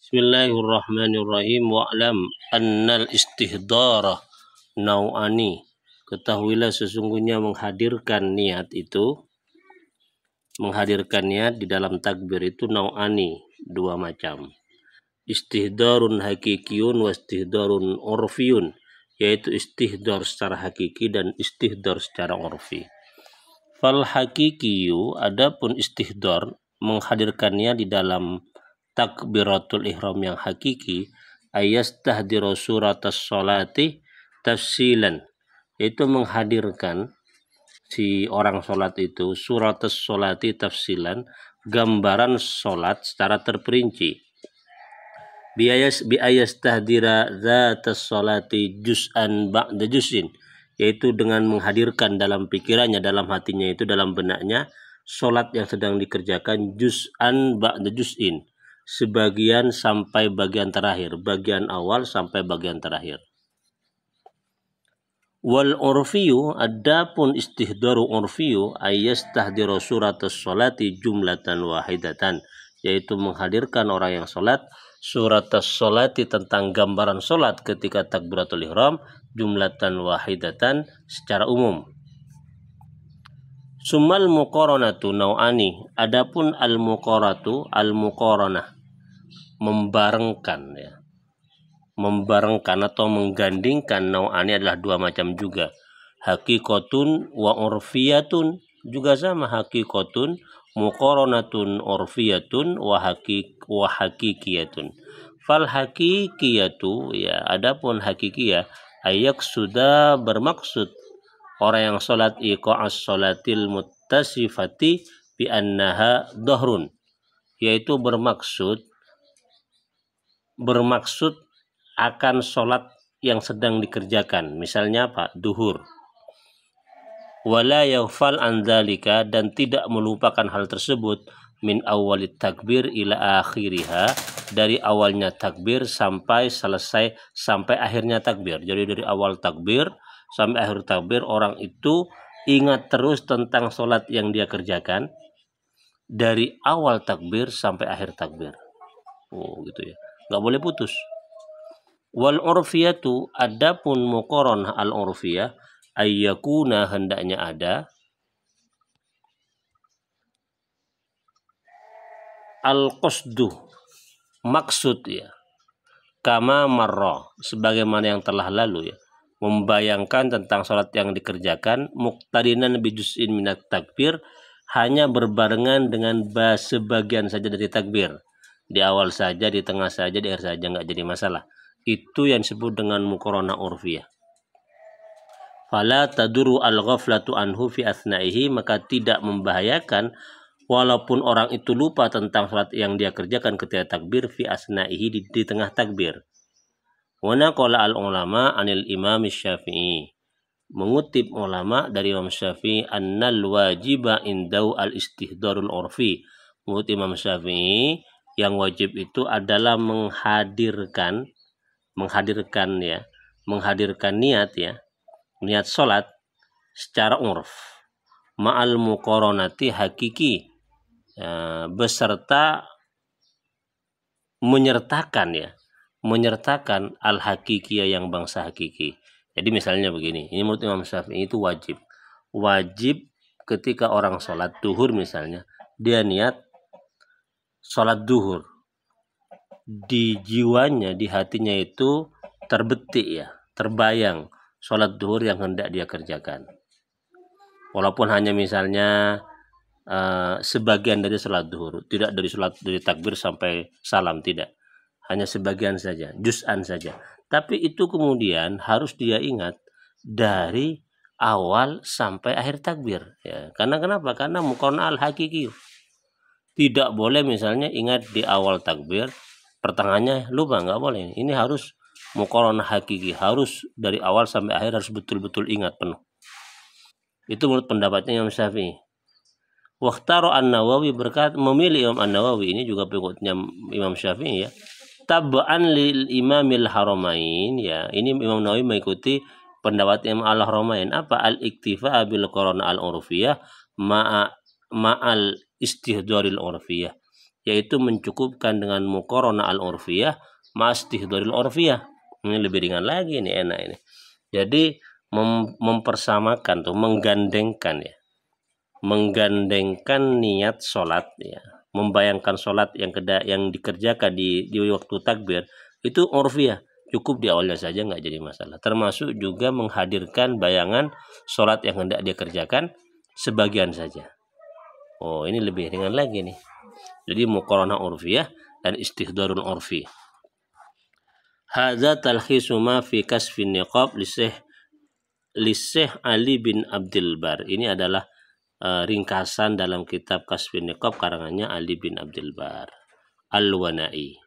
Bismillahirrahmanirrahim. Wa'lam annal istihdara nau'ani. Ketahuilah sesungguhnya menghadirkan niat di dalam takbir itu nau'ani, dua macam. Istihdarun hakikiyun wa istihdarun urfiyun, yaitu istihdar secara hakiki dan istihdar secara urfi. Fal hakikiyu, adapun istihdar menghadirkannya di dalam takbiratul ihram yang hakiki, ayastahdiru suratas sholati tafsilan, itu menghadirkan si orang sholat itu suratas sholati tafsilan, gambaran sholat secara terperinci. Biayastahdira zatas sholati juz'an ba'da juz'in, yaitu dengan menghadirkan dalam pikirannya, dalam hatinya itu, dalam benaknya, sholat yang sedang dikerjakan juz'an ba'da juz'in, sebagian sampai bagian terakhir, bagian awal sampai bagian terakhir. Wal urfiyu, adapun istihdaru urfiyu, ayastahdiru suratus sholati jumlatan wahidatan, yaitu menghadirkan orang yang sholat suratus sholati, tentang gambaran sholat ketika takbiratul ihram, jumlatan wahidatan, secara umum. Sumal muqaranatu nau'ani, adapun al-muqaranah, membarengkan, ya, membarengkan atau menggandingkan, nau'ani adalah dua macam juga. Hakikatun wa urfiyatun, juga sama, hakikatun, muqaranatun urfiyatun, wa hakikiyatun. Fal hakikiyatu, ya, adapun hakikiyah, ayak sudah bermaksud orang yang sholat iqa'as sholatil muttasifati bi annaha dhahrun, yaitu bermaksud akan sholat yang sedang dikerjakan, misalnya apa, duhur. Wala yaghfal an dzalika, dan tidak melupakan hal tersebut, min awalit takbir ila akhiriha, dari awalnya takbir sampai selesai, sampai akhirnya takbir. Jadi dari awal takbir sampai akhir takbir, orang itu ingat terus tentang sholat yang dia kerjakan dari awal takbir sampai akhir takbir. Oh, gitu ya, nggak boleh putus. Wal urfiyatu, adapun muqaranah al urfiyah, ayyakuna, hendaknya ada, al qasdu, maksud, ya, kama marra, sebagaimana yang telah lalu, ya, membayangkan tentang sholat yang dikerjakan, muqtadinan bijuz'in minat takbir, hanya berbarengan dengan sebagian saja dari takbir, di awal saja, di tengah saja, di akhir saja, nggak jadi masalah. Itu yang disebut dengan muqaranah urfiyah. Fala taduru al-ghaflatu anhu fi asna'ihi, maka tidak membahayakan walaupun orang itu lupa tentang salat yang dia kerjakan ketika takbir, fi asna'ihi, di tengah takbir. Wa naqala al-ulama anil Imam Syafi'i, mengutip ulama dari Imam Syafi'i, annal wajiba indau al-istihdarul urfi, menurut Imam Syafi'i yang wajib itu adalah menghadirkan niat, ya, niat sholat secara urf, ma'al muqaranati hakiki, ya, beserta menyertakan al hakikiyah, yang bangsa hakiki. Jadi misalnya begini, ini menurut Imam Syafi'i itu wajib ketika orang sholat duhur misalnya, dia niat sholat duhur, di jiwanya, di hatinya itu terbetik, ya, terbayang sholat duhur yang hendak dia kerjakan, walaupun hanya misalnya sebagian dari sholat duhur, tidak dari takbir sampai salam, tidak, hanya sebagian saja, juz'an saja, tapi itu kemudian harus dia ingat dari awal sampai akhir takbir, ya. Karena kenapa? Karena muqaranah al hakiki. Tidak boleh misalnya ingat di awal takbir, pertengahannya lupa, nggak boleh. Ini harus muqaranah hakiki, harus dari awal sampai akhir, harus betul-betul ingat penuh. Itu menurut pendapatnya Imam Syafi'i. Wakhtaro an-Nawawi, berkata, memilih Imam an-Nawawi, ini juga pengikutnya Imam Syafi'i, ya, tab'an lil imamil haramain, ya, ini Imam Nawawi mengikuti pendapat Imam al-Haramain, apa, al-iktifa bil qaranah al-urfiyah ma'al istihdaril urfiyah, yaitu mencukupkan dengan muqarana al-urfiyah mastihdharil urfiyah. Ini lebih ringan lagi, ini enak ini. Jadi mempersamakan tuh, menggandengkan ya. Menggandengkan niat sholat ya. Membayangkan sholat yang dikerjakan di waktu takbir itu urfiyah. Cukup di awalnya saja, nggak jadi masalah. Termasuk juga menghadirkan bayangan sholat yang hendak dia kerjakan sebagian saja. Oh, ini lebih ringan lagi nih. Jadi muqarana urfiyah dan istihdharul urfi. Hadza talkhisu ma fi kasfin niqab li Syekh Ali bin Abdul Bar. Ini adalah ringkasan dalam kitab Kasfin Niqab karangannya Ali bin Abdul Bar Al-Wanai.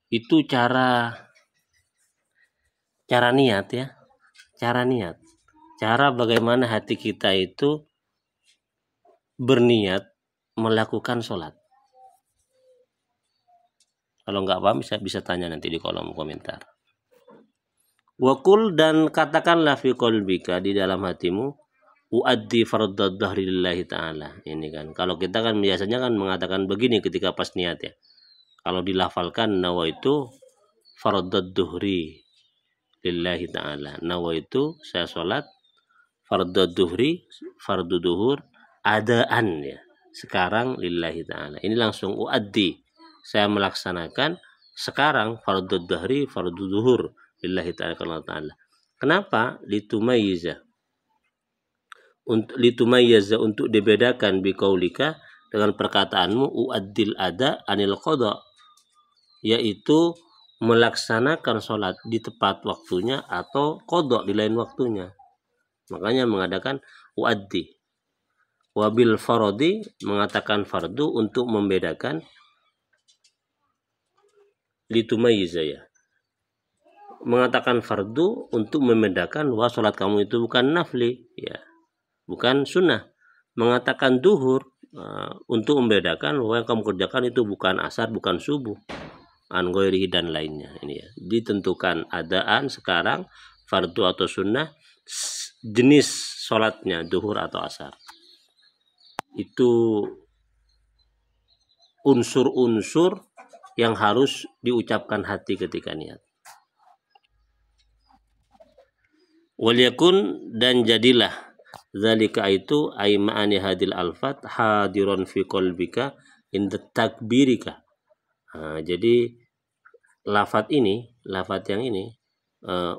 Itu cara niat ya, cara bagaimana hati kita itu berniat melakukan sholat. Kalau nggak paham bisa tanya nanti di kolom komentar. Wakul, dan katakanlah fi qalbika, di dalam hatimu, uaddi fardad dhahri lillahi ta'ala. Ini kan kalau kita kan biasanya kan mengatakan begini ketika pas niat ya. Kalau dilafalkan nawaitu fardad dhuhri lillahi ta'ala. Nawaitu saya sholat fardad dhuhri, fardu duhur adaan ya. Sekarang lillahi ta'ala. Ini langsung uaddi. Saya melaksanakan sekarang fardad dhuhri, fardu duhur lillahi ta'ala. Kenapa? Litumayyiza, untuk dibedakan biqaulika, dengan perkataanmu uaddil ada anil qada, yaitu melaksanakan sholat di tepat waktunya atau qada di lain waktunya. Makanya mengadakan uaddi. Wabil farodi, mengatakan fardu untuk membedakan. Litumayyiza ya, mengatakan fardu untuk membedakan bahwa sholat kamu itu bukan nafli ya, bukan sunnah. Mengatakan duhur untuk membedakan bahwa yang kamu kerjakan itu bukan asar, bukan subuh, an ghairihi dan lainnya. Ini ya, ditentukan adaan sekarang, fardu atau sunnah, jenis sholatnya duhur atau asar. Itu unsur-unsur yang harus diucapkan hati ketika niat. Waliyakun, dan jadilah zalika itu aima'ani hadil alfat hadiron fi qalbika inda takbirika. Jadi lafat yang ini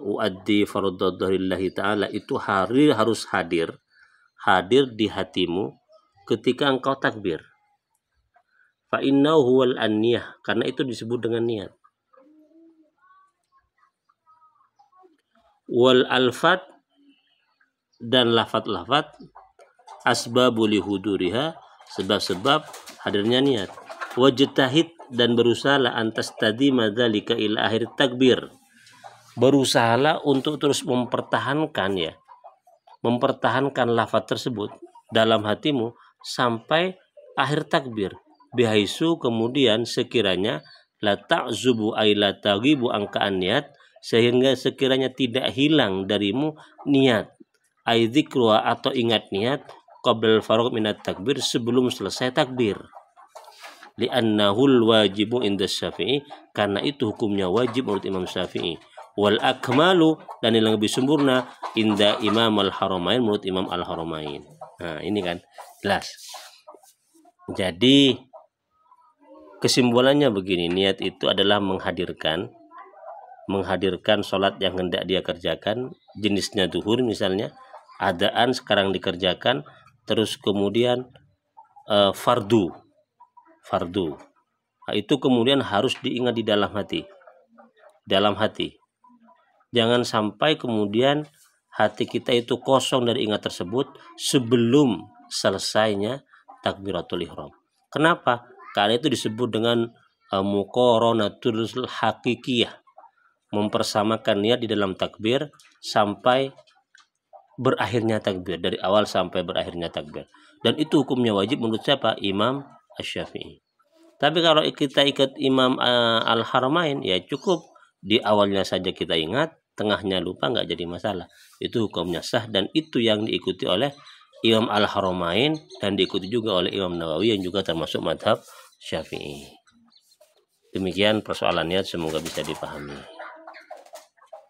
uaddi fardadhillahi ta'ala itu harus hadir di hatimu ketika engkau takbir. Fa innahu huwal an-niyah, karena itu disebut dengan niat. Wal alfat, dan lafat-lafat, asbabu lihuduriha, sebab-sebab hadirnya niat. Wajtahid, dan berusahalah antas tadima dzalika ila akhir takbir. Berusahalah untuk terus mempertahankan lafat tersebut dalam hatimu sampai akhir takbir. Bihaisu, kemudian sekiranya la ta'zubu ay la taghibu angkaan niat, sehingga sekiranya tidak hilang darimu niat, ay dzikruha, atau ingat niat, qabla faragh minat takbir, sebelum selesai takbir. Li'annahul wajibu inda Syafi'i, karena itu hukumnya wajib menurut Imam Syafi'i. Wal akmalu, dan yang lebih sempurna, inda Imam al-Haramain, menurut Imam al-Haramain. Nah, ini kan jelas. Jadi kesimpulannya begini, niat itu adalah menghadirkan sholat yang hendak dia kerjakan, jenisnya duhur misalnya, adaan sekarang dikerjakan, terus kemudian fardu. Nah, itu kemudian harus diingat di dalam hati. Jangan sampai kemudian hati kita itu kosong dari ingat tersebut sebelum selesainya takbiratul ihram. Kenapa? Karena itu disebut dengan muqaranatul hakikiyah, mempersamakan niat di dalam takbir sampai berakhirnya takbir, dari awal sampai berakhirnya takbir. Dan itu hukumnya wajib menurut siapa? Imam Asy-Syafi'i. Tapi kalau kita ikut Imam Al-Haramain, ya cukup di awalnya saja kita ingat, tengahnya lupa, nggak jadi masalah. Itu hukumnya sah, dan itu yang diikuti oleh Imam Al-Haramain dan diikuti juga oleh Imam Nawawi yang juga termasuk madhab Syafi'i. Demikian persoalannya, semoga bisa dipahami.